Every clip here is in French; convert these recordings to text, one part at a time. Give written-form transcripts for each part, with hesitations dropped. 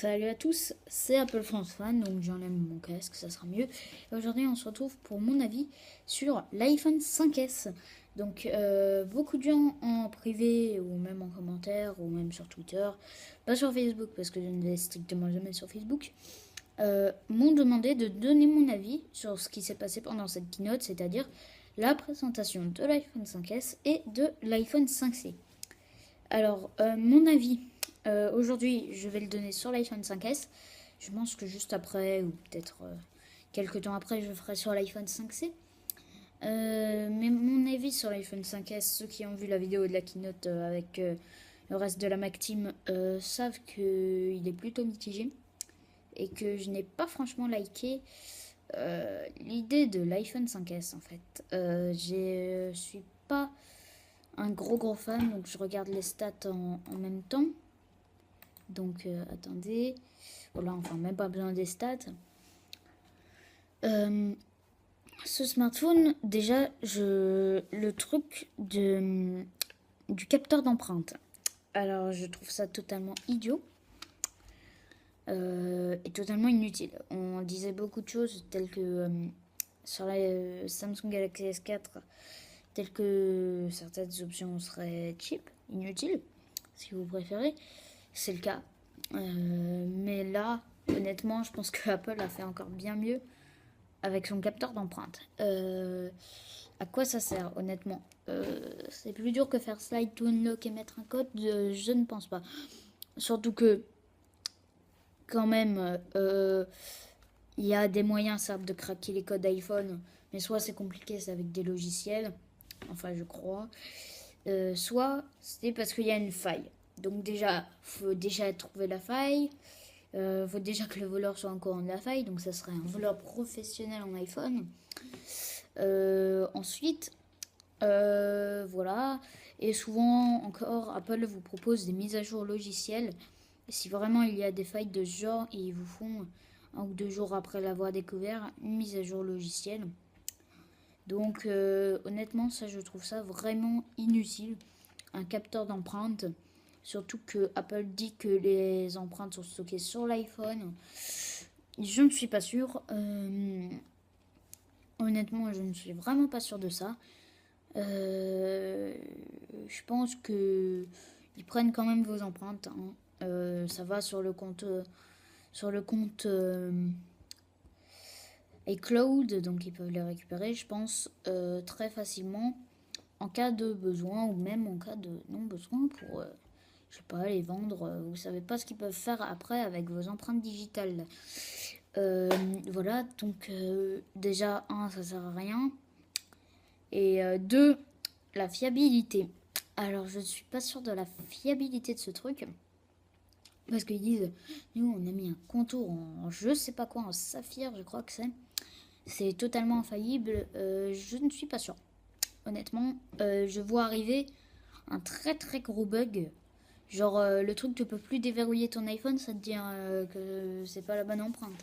Salut à tous, c'est Apple France Fan, donc j'enlève mon casque, ça sera mieux. Et aujourd'hui, on se retrouve pour mon avis sur l'iPhone 5S. Donc, beaucoup de gens en privé, ou même en commentaire, ou même sur Twitter, pas sur Facebook, parce que je ne vais strictement jamais sur Facebook, m'ont demandé de donner mon avis sur ce qui s'est passé pendant cette keynote, c'est-à-dire la présentation de l'iPhone 5S et de l'iPhone 5C. Alors, mon avis, aujourd'hui, je vais le donner sur l'iPhone 5S. Je pense que juste après, ou peut-être quelques temps après, je le ferai sur l'iPhone 5C. Mais mon avis sur l'iPhone 5S, ceux qui ont vu la vidéo de la keynote avec le reste de la Mac Team savent qu'il est plutôt mitigé et que je n'ai pas franchement liké l'idée de l'iPhone 5S en fait. Je suis pas un gros fan, donc je regarde les stats en même temps. Donc attendez, voilà, enfin même pas besoin des stats. Ce smartphone, déjà, le truc du capteur d'empreinte. Alors je trouve ça totalement idiot et totalement inutile. On disait beaucoup de choses telles que sur la Samsung Galaxy S4, telles que certaines options seraient cheap, inutiles, si vous préférez. C'est le cas. Mais là, honnêtement, je pense que Apple a fait encore bien mieux avec son capteur d'empreinte. À quoi ça sert, honnêtement C'est plus dur que faire slide to unlock et mettre un code, je ne pense pas. Surtout que, quand même, il y a des moyens, certes, de craquer les codes iPhone, mais soit c'est compliqué, c'est avec des logiciels, enfin je crois, soit c'est parce qu'il y a une faille. Donc déjà, faut déjà trouver la faille. Faut déjà que le voleur soit au courant de la faille, donc ça serait un voleur professionnel en iPhone. Ensuite, voilà. Et souvent encore, Apple vous propose des mises à jour logicielles. Et si vraiment il y a des failles de ce genre, ils vous font 1 ou 2 jours après l'avoir découvert une mise à jour logicielle. Donc honnêtement, ça je trouve ça vraiment inutile. Un capteur d'empreinte. Surtout que Apple dit que les empreintes sont stockées sur l'iPhone. Je ne suis pas sûre. Honnêtement, je ne suis vraiment pas sûre de ça. Je pense que ils prennent quand même vos empreintes. Ça va sur le compte, iCloud, donc ils peuvent les récupérer, je pense, très facilement en cas de besoin ou même en cas de non-besoin pour je sais pas, les vendre. Vous savez pas ce qu'ils peuvent faire après avec vos empreintes digitales. Voilà, donc déjà, ça sert à rien. Et deux, la fiabilité. Alors, je ne suis pas sûre de la fiabilité de ce truc. Parce qu'ils disent, nous, on a mis un contour en je sais pas quoi, en saphir, je crois que c'est. C'est totalement infaillible. Je ne suis pas sûre. Honnêtement, je vois arriver un très gros bug. Genre, le truc, tu peux plus déverrouiller ton iPhone, ça te dit que c'est pas la bonne empreinte.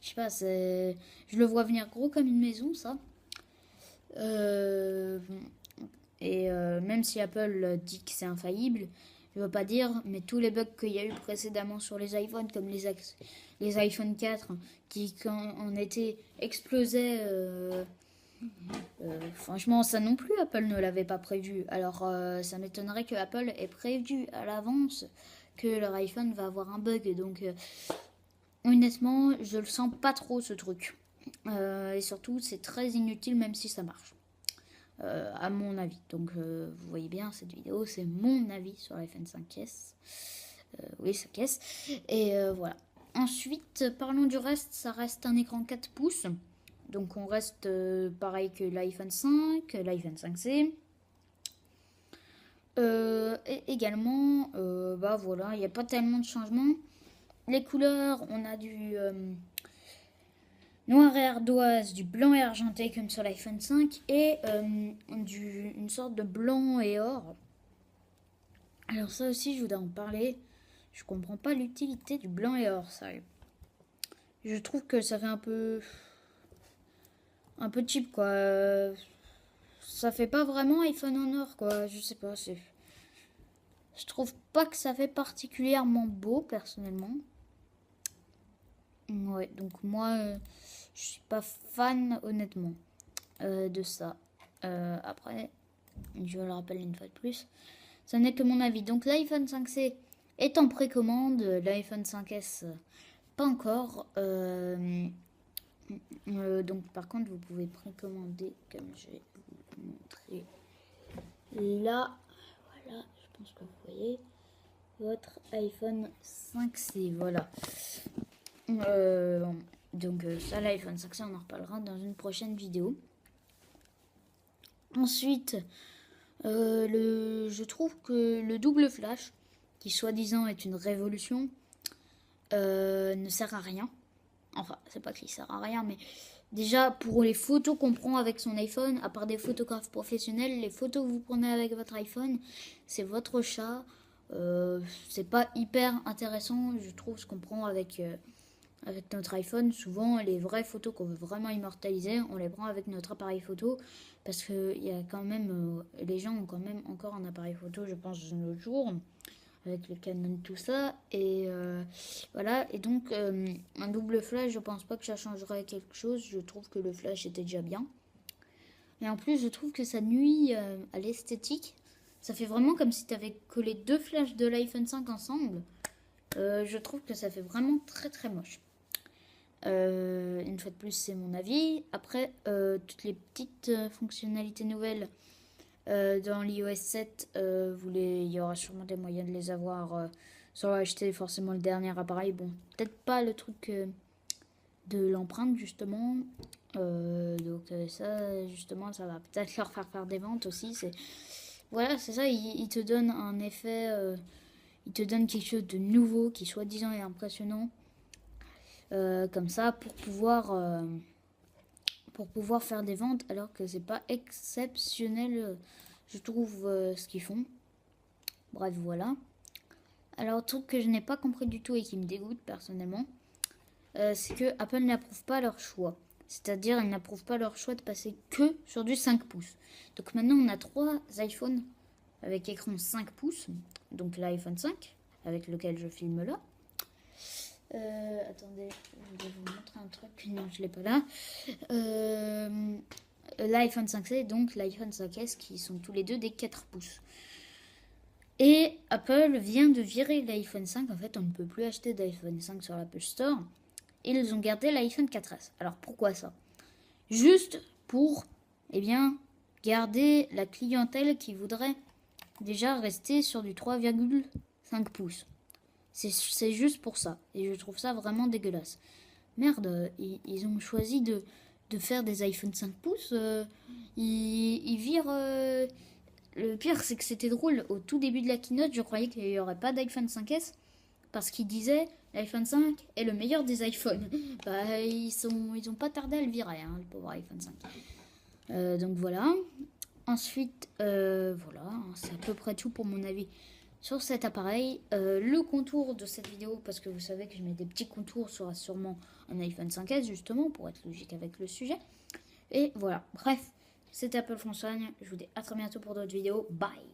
Je sais pas, je le vois venir gros comme une maison, ça. Et même si Apple dit que c'est infaillible, je veux pas dire, mais tous les bugs qu'il y a eu précédemment sur les iPhones, comme les iPhone 4, qui quand en été explosaient. Franchement, ça non plus, Apple ne l'avait pas prévu. Alors, ça m'étonnerait que Apple ait prévu à l'avance que leur iPhone va avoir un bug. Donc, honnêtement, je le sens pas trop ce truc. Et surtout, c'est très inutile, même si ça marche. À mon avis. Donc, vous voyez bien, cette vidéo, c'est mon avis sur l'iPhone 5S. Oui, 5S. Et voilà. Ensuite, parlons du reste. Ça reste un écran 4 pouces. Donc on reste pareil que l'iPhone 5, l'iPhone 5C. Et également, bah voilà, il n'y a pas tellement de changements. Les couleurs, on a du noir et ardoise, du blanc et argenté comme sur l'iPhone 5 et une sorte de blanc et or. Alors ça aussi, je voudrais en parler. Je comprends pas l'utilité du blanc et or, sérieux. Je trouve que ça fait un peu cheap quoi. Ça fait pas vraiment iPhone en or quoi. Je sais pas, je trouve pas que ça fait particulièrement beau personnellement. Ouais, donc moi, je suis pas fan, honnêtement, de ça. Après, je le rappelle une fois de plus, ça n'est que mon avis. Donc l'iPhone 5C est en précommande, l'iPhone 5S pas encore. Donc par contre, vous pouvez précommander, comme je vais vous montrer là. Voilà, je pense que vous voyez votre iPhone 5C. Voilà. Donc ça, l'iPhone 5C, on en reparlera dans une prochaine vidéo. Ensuite, je trouve que le double flash, qui soi-disant est une révolution, ne sert à rien. Enfin, c'est pas qu'il sert à rien, mais déjà pour les photos qu'on prend avec son iPhone, à part des photographes professionnels, les photos que vous prenez avec votre iPhone, c'est votre chat. C'est pas hyper intéressant, je trouve, ce qu'on prend avec notre iPhone. Souvent, les vraies photos qu'on veut vraiment immortaliser, on les prend avec notre appareil photo, parce que il y a quand même, les gens ont quand même encore un appareil photo, je pense, de nos jours, avec le Canon, tout ça. Et voilà, et donc un double flash, je pense pas que ça changerait quelque chose. Je trouve que le flash était déjà bien. Et en plus, je trouve que ça nuit à l'esthétique. Ça fait vraiment comme si tu avais collé deux flashs de l'iPhone 5 ensemble. Je trouve que ça fait vraiment très très moche. Une fois de plus, c'est mon avis. Après, toutes les petites fonctionnalités nouvelles dans l'iOS 7, il y aura sûrement des moyens de les avoir sans acheter forcément le dernier appareil. Bon, peut-être pas le truc de l'empreinte, justement. Donc ça, justement, ça va peut-être leur faire des ventes aussi. Voilà, c'est ça, il te donne un effet, il te donne quelque chose de nouveau qui soi-disant est impressionnant. Comme ça, pour pouvoir faire des ventes, alors que c'est pas exceptionnel, je trouve, ce qu'ils font. Bref, voilà. Alors, truc que je n'ai pas compris du tout et qui me dégoûte personnellement, c'est que Apple n'approuve pas leur choix. C'est-à-dire, ils n'approuvent pas leur choix de passer que sur du 5 pouces. Donc maintenant, on a 3 iPhones avec écran 5 pouces. Donc l'iPhone 5, avec lequel je filme là. Attendez, je vais vous montrer un truc. Non, je l'ai pas là. L'iPhone 5C et donc l'iPhone 5S qui sont tous les deux des 4 pouces. Et Apple vient de virer l'iPhone 5. En fait, on ne peut plus acheter d'iPhone 5 sur l'Apple Store. Et ils ont gardé l'iPhone 4S. Alors pourquoi ça? Juste pour, garder la clientèle qui voudrait déjà rester sur du 3,5 pouces. C'est juste pour ça. Et je trouve ça vraiment dégueulasse. Merde, ils ont choisi de faire des iPhone 5 pouces. Ils virent... le pire, c'est que c'était drôle. Au tout début de la keynote, je croyais qu'il n'y aurait pas d'iPhone 5S. Parce qu'ils disaient l'iPhone 5 est le meilleur des iPhones. Bah, ils ont pas tardé à le virer, le pauvre iPhone 5. Donc voilà. Ensuite, voilà, c'est à peu près tout pour mon avis sur cet appareil. Le contour de cette vidéo, parce que vous savez que je mets des petits contours, sera sûrement un iPhone 5S, justement, pour être logique avec le sujet. Et voilà, bref, c'était Apple François. Je vous dis à très bientôt pour d'autres vidéos. Bye!